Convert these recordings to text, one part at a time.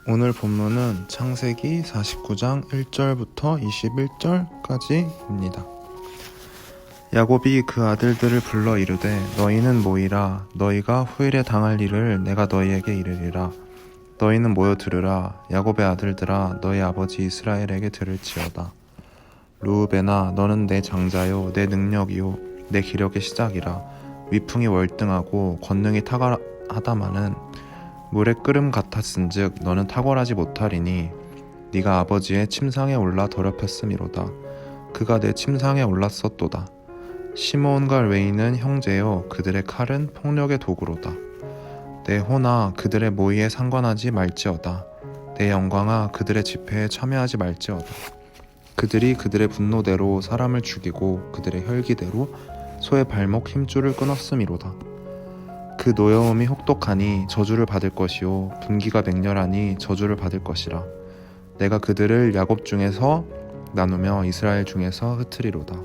오늘 본문은 창세기 49장 1절부터 21절까지입니다. 야곱이 그 아들들을 불러 이르되 너희는 모이라. 너희가 후일에 당할 일을 내가 너희에게 이르리라. 너희는 모여 들으라. 야곱의 아들들아, 너희 아버지 이스라엘에게 들을지어다. 르우벤아, 너는 내 장자요 내 능력이요 내 기력의 시작이라. 위풍이 월등하고 권능이 탁월하다마는 물의 끓음 같았은즉 너는 탁월하지 못하리니 네가 아버지의 침상에 올라 더럽혔음이로다. 그가 내 침상에 올랐었도다. 시므온과 레위는 형제요 그들의 칼은 폭력의 도구로다. 내 호나 그들의 모의에 상관하지 말지어다. 내 영광아 그들의 집회에 참여하지 말지어다. 그들이 그들의 분노대로 사람을 죽이고 그들의 혈기대로 소의 발목 힘줄을 끊었음이로다. 그 노여움이 혹독하니 저주를 받을 것이요 분기가 맹렬하니 저주를 받을 것이라. 내가 그들을 야곱 중에서 나누며 이스라엘 중에서 흩으리로다.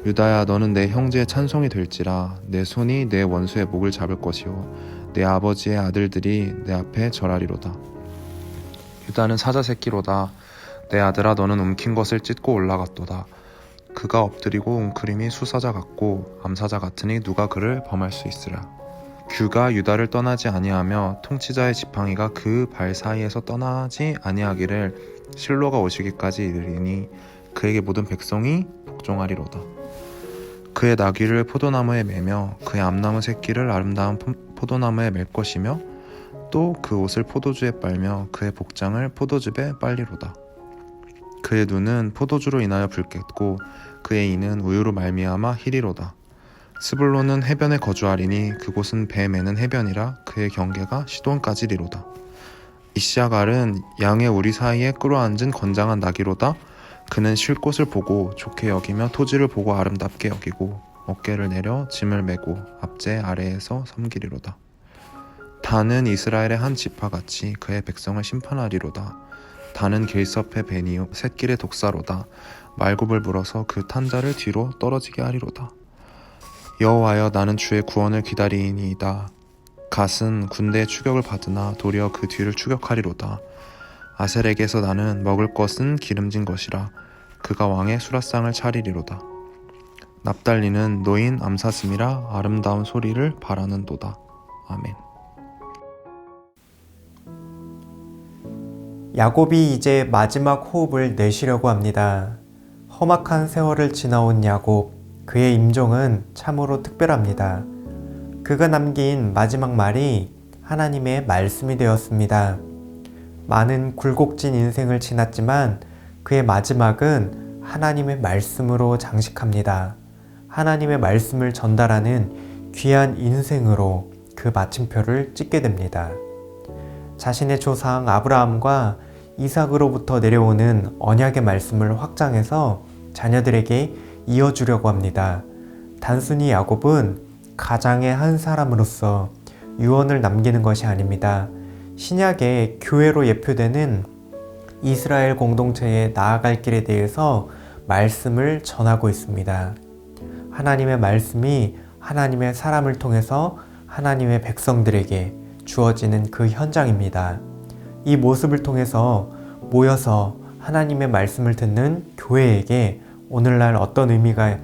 유다야, 너는 내 형제의 찬송이 될지라. 내 손이 내 원수의 목을 잡을 것이요 내 아버지의 아들들이 내 앞에 절하리로다. 유다는 사자 새끼로다. 내 아들아, 너는 움킨 것을 찢고 올라갔도다. 그가 엎드리고 웅크림이 수사자 같고 암사자 같으니 누가 그를 범할 수 있으랴. 규가 유다를 떠나지 아니하며 통치자의 지팡이가 그 발 사이에서 떠나지 아니하기를 실로가 오시기까지 이르리니 그에게 모든 백성이 복종하리로다. 그의 나귀를 포도나무에 매며 그의 암나무 새끼를 아름다운 포도나무에 맬 것이며 또 그 옷을 포도주에 빨며 그의 복장을 포도즙에 빨리로다. 그의 눈은 포도주로 인하여 붉겠고 그의 이는 우유로 말미암아 희리로다. 스불론은 해변에 거주하리니 그곳은 배 매는 해변이라 그의 경계가 시돈까지리로다. 이시아갈은 양의 우리 사이에 끌어앉은 건장한 나귀로다. 그는 쉴 곳을 보고 좋게 여기며 토지를 보고 아름답게 여기고 어깨를 내려 짐을 메고 앞제 아래에서 섬기리로다. 단은 이스라엘의 한 지파같이 그의 백성을 심판하리로다. 단은 길섭의 벤이요 샛길의 독사로다. 말굽을 물어서 그 탄자를 뒤로 떨어지게 하리로다. 여호와여, 나는 주의 구원을 기다리이니이다. 갓은 군대의 추격을 받으나 도리어 그 뒤를 추격하리로다. 아셀에게서 나는 먹을 것은 기름진 것이라. 그가 왕의 수라상을 차리리로다. 납달리는 노인 암사슴이라 아름다운 소리를 바라는도다. 아멘. 야곱이 이제 마지막 호흡을 내쉬려고 합니다. 험악한 세월을 지나온 야곱, 그의 임종은 참으로 특별합니다. 그가 남긴 마지막 말이 하나님의 말씀이 되었습니다. 많은 굴곡진 인생을 지났지만 그의 마지막은 하나님의 말씀으로 장식합니다. 하나님의 말씀을 전달하는 귀한 인생으로 그 마침표를 찍게 됩니다. 자신의 조상 아브라함과 이삭으로부터 내려오는 언약의 말씀을 확장해서 자녀들에게 이어주려고 합니다. 단순히 야곱은 가장의 한 사람으로서 유언을 남기는 것이 아닙니다. 신약의 교회로 예표되는 이스라엘 공동체에 나아갈 길에 대해서 말씀을 전하고 있습니다. 하나님의 말씀이 하나님의 사람을 통해서 하나님의 백성들에게 주어지는 그 현장입니다. 이 모습을 통해서 모여서 하나님의 말씀을 듣는 교회에게 오늘날 어떤 의미가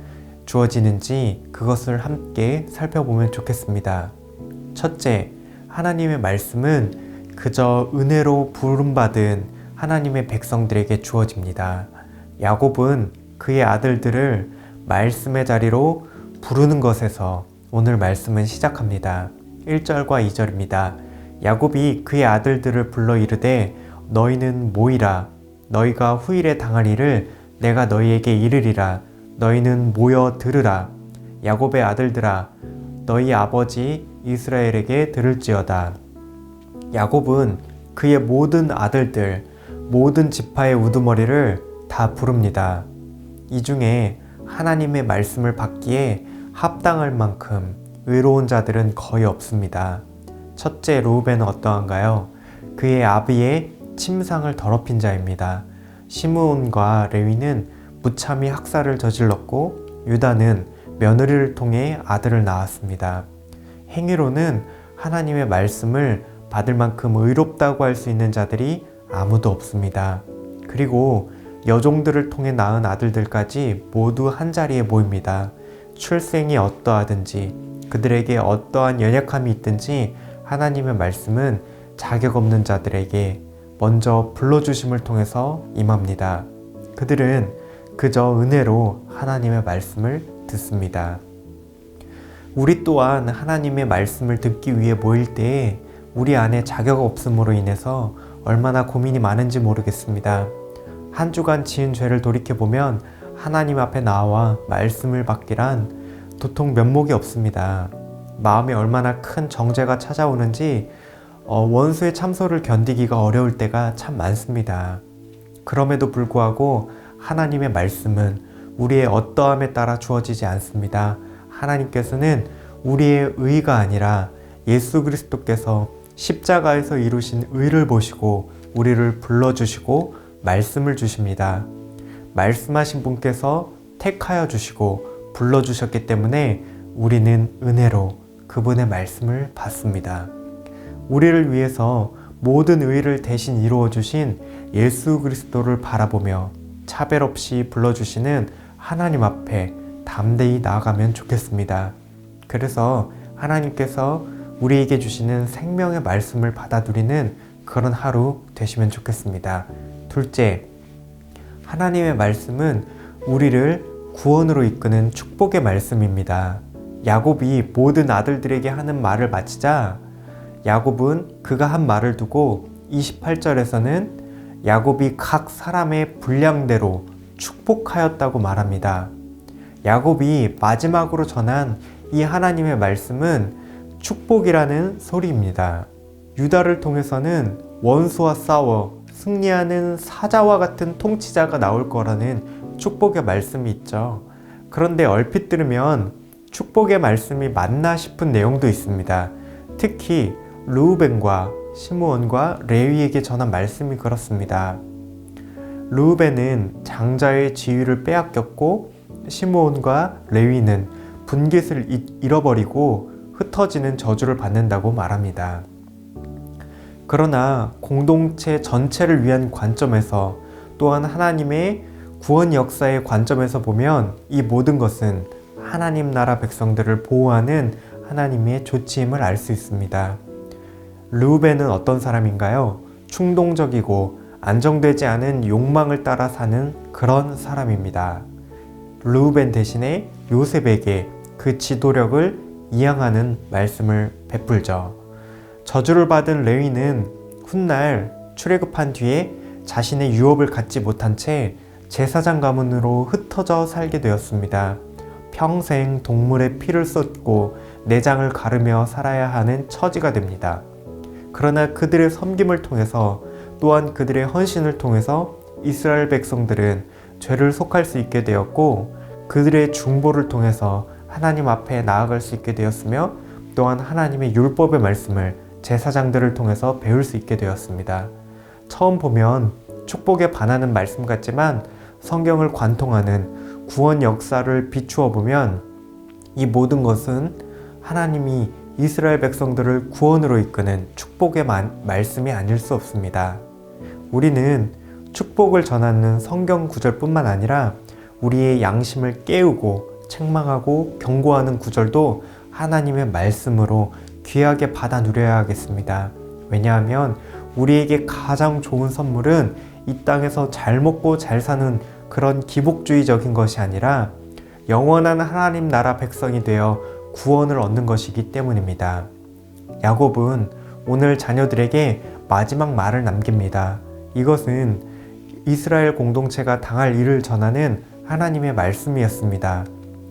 주어지는지 그것을 함께 살펴보면 좋겠습니다. 첫째, 하나님의 말씀은 그저 은혜로 부름받은 하나님의 백성들에게 주어집니다. 야곱은 그의 아들들을 말씀의 자리로 부르는 것에서 오늘 말씀은 시작합니다. 1절과 2절입니다. 야곱이 그의 아들들을 불러 이르되 너희는 모이라. 너희가 후일에 당할 일을 내가 너희에게 이르리라. 너희는 모여 들으라. 야곱의 아들들아, 너희 아버지 이스라엘에게 들을지어다. 야곱은 그의 모든 아들들, 모든 지파의 우두머리를 다 부릅니다. 이 중에 하나님의 말씀을 받기에 합당할 만큼 의로운 자들은 거의 없습니다. 첫째 르우벤은 어떠한가요? 그의 아비의 침상을 더럽힌 자입니다. 시므온과 레위는 무참히 학살을 저질렀고 유다는 며느리를 통해 아들을 낳았습니다. 행위로는 하나님의 말씀을 받을 만큼 의롭다고 할 수 있는 자들이 아무도 없습니다. 그리고 여종들을 통해 낳은 아들들까지 모두 한자리에 모입니다. 출생이 어떠하든지 그들에게 어떠한 연약함이 있든지 하나님의 말씀은 자격 없는 자들에게 먼저 불러주심을 통해서 임합니다. 그들은 그저 은혜로 하나님의 말씀을 듣습니다. 우리 또한 하나님의 말씀을 듣기 위해 모일 때에 우리 안에 자격 없음으로 인해서 얼마나 고민이 많은지 모르겠습니다. 한 주간 지은 죄를 돌이켜보면 하나님 앞에 나와 말씀을 받기란 도통 면목이 없습니다. 마음에 얼마나 큰 정죄가 찾아오는지 원수의 참소를 견디기가 어려울 때가 참 많습니다. 그럼에도 불구하고 하나님의 말씀은 우리의 어떠함에 따라 주어지지 않습니다. 하나님께서는 우리의 의가 아니라 예수 그리스도께서 십자가에서 이루신 의를 보시고 우리를 불러주시고 말씀을 주십니다. 말씀하신 분께서 택하여 주시고 불러주셨기 때문에 우리는 은혜로 그분의 말씀을 받습니다. 우리를 위해서 모든 의를 대신 이루어 주신 예수 그리스도를 바라보며 차별 없이 불러주시는 하나님 앞에 담대히 나아가면 좋겠습니다. 그래서 하나님께서 우리에게 주시는 생명의 말씀을 받아들이는 그런 하루 되시면 좋겠습니다. 둘째, 하나님의 말씀은 우리를 구원으로 이끄는 축복의 말씀입니다. 야곱이 모든 아들들에게 하는 말을 마치자 야곱은 그가 한 말을 두고 28절에서는 야곱이 각 사람의 분량대로 축복하였다고 말합니다. 야곱이 마지막으로 전한 이 하나님의 말씀은 축복이라는 소리입니다. 유다를 통해서는 원수와 싸워 승리하는 사자와 같은 통치자가 나올 거라는 축복의 말씀이 있죠. 그런데 얼핏 들으면 축복의 말씀이 맞나 싶은 내용도 있습니다. 특히 르우벤과 시므온과 레위에게 전한 말씀이 그렇습니다. 르우벤은 장자의 지위를 빼앗겼고 시므온과 레위는 분깃을 잃어버리고 흩어지는 저주를 받는다고 말합니다. 그러나 공동체 전체를 위한 관점에서 또한 하나님의 구원 역사의 관점에서 보면 이 모든 것은 하나님 나라 백성들을 보호하는 하나님의 조치임을 알 수 있습니다. 르우벤은 어떤 사람인가요? 충동적이고 안정되지 않은 욕망을 따라 사는 그런 사람입니다. 르우벤 대신에 요셉에게 그 지도력을 이양하는 말씀을 베풀죠. 저주를 받은 레위는 훗날 출애굽한 뒤에 자신의 유업을 갖지 못한 채 제사장 가문으로 흩어져 살게 되었습니다. 평생 동물의 피를 쏟고 내장을 가르며 살아야 하는 처지가 됩니다. 그러나 그들의 섬김을 통해서 또한 그들의 헌신을 통해서 이스라엘 백성들은 죄를 속할 수 있게 되었고 그들의 중보를 통해서 하나님 앞에 나아갈 수 있게 되었으며 또한 하나님의 율법의 말씀을 제사장들을 통해서 배울 수 있게 되었습니다. 처음 보면 축복에 반하는 말씀 같지만 성경을 관통하는 구원 역사를 비추어 보면 이 모든 것은 하나님이 이스라엘 백성들을 구원으로 이끄는 축복의 말씀이 아닐 수 없습니다. 우리는 축복을 전하는 성경 구절뿐만 아니라 우리의 양심을 깨우고 책망하고 경고하는 구절도 하나님의 말씀으로 귀하게 받아 누려야 하겠습니다. 왜냐하면 우리에게 가장 좋은 선물은 이 땅에서 잘 먹고 잘 사는 그런 기복주의적인 것이 아니라 영원한 하나님 나라 백성이 되어 구원을 얻는 것이기 때문입니다. 야곱은 오늘 자녀들에게 마지막 말을 남깁니다. 이것은 이스라엘 공동체가 당할 일을 전하는 하나님의 말씀이었습니다.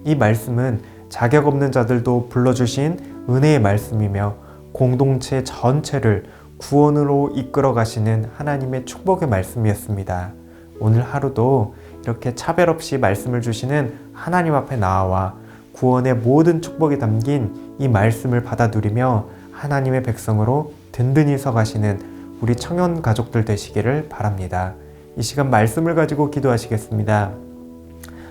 이 말씀은 자격 없는 자들도 불러주신 은혜의 말씀이며 공동체 전체를 구원으로 이끌어 가시는 하나님의 축복의 말씀이었습니다. 오늘 하루도 이렇게 차별 없이 말씀을 주시는 하나님 앞에 나와 구원의 모든 축복이 담긴 이 말씀을 받아 누리며 하나님의 백성으로 든든히 서가시는 우리 청년 가족들 되시기를 바랍니다. 이 시간 말씀을 가지고 기도하시겠습니다.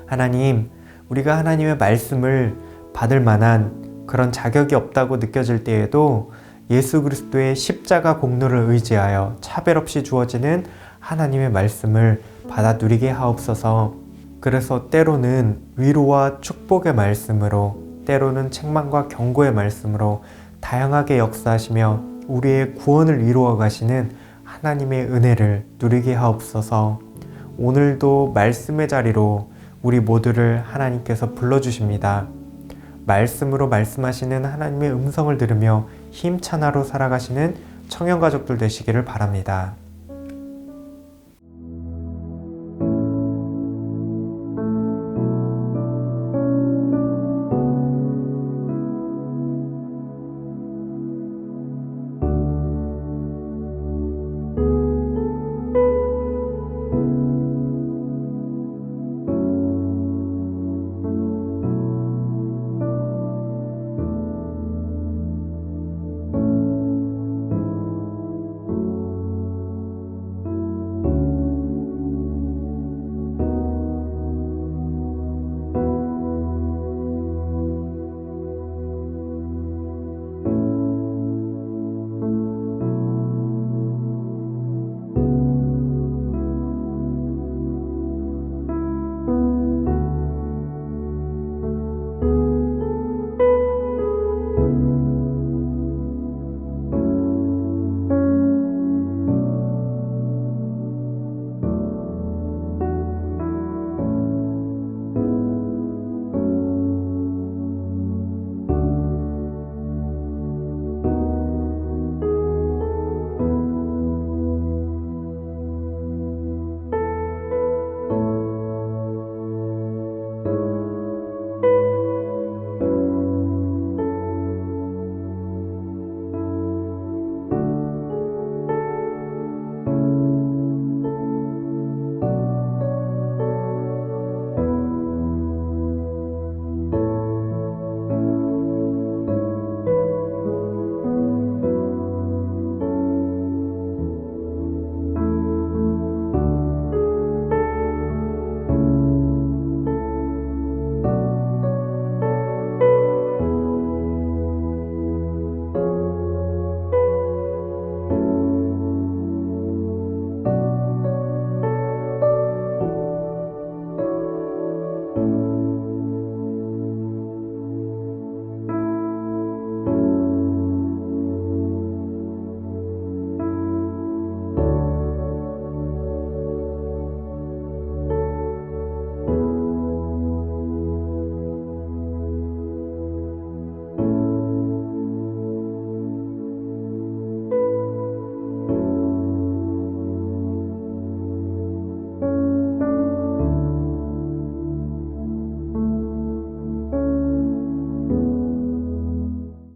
하나님, 우리가 하나님의 말씀을 받을 만한 그런 자격이 없다고 느껴질 때에도 예수 그리스도의 십자가 공로를 의지하여 차별 없이 주어지는 하나님의 말씀을 받아 누리게 하옵소서. 그래서 때로는 위로와 축복의 말씀으로, 때로는 책망과 경고의 말씀으로 다양하게 역사하시며 우리의 구원을 이루어 가시는 하나님의 은혜를 누리게 하옵소서. 오늘도 말씀의 자리로 우리 모두를 하나님께서 불러주십니다. 말씀으로 말씀하시는 하나님의 음성을 들으며 힘찬 하루 살아가시는 청년가족들 되시기를 바랍니다.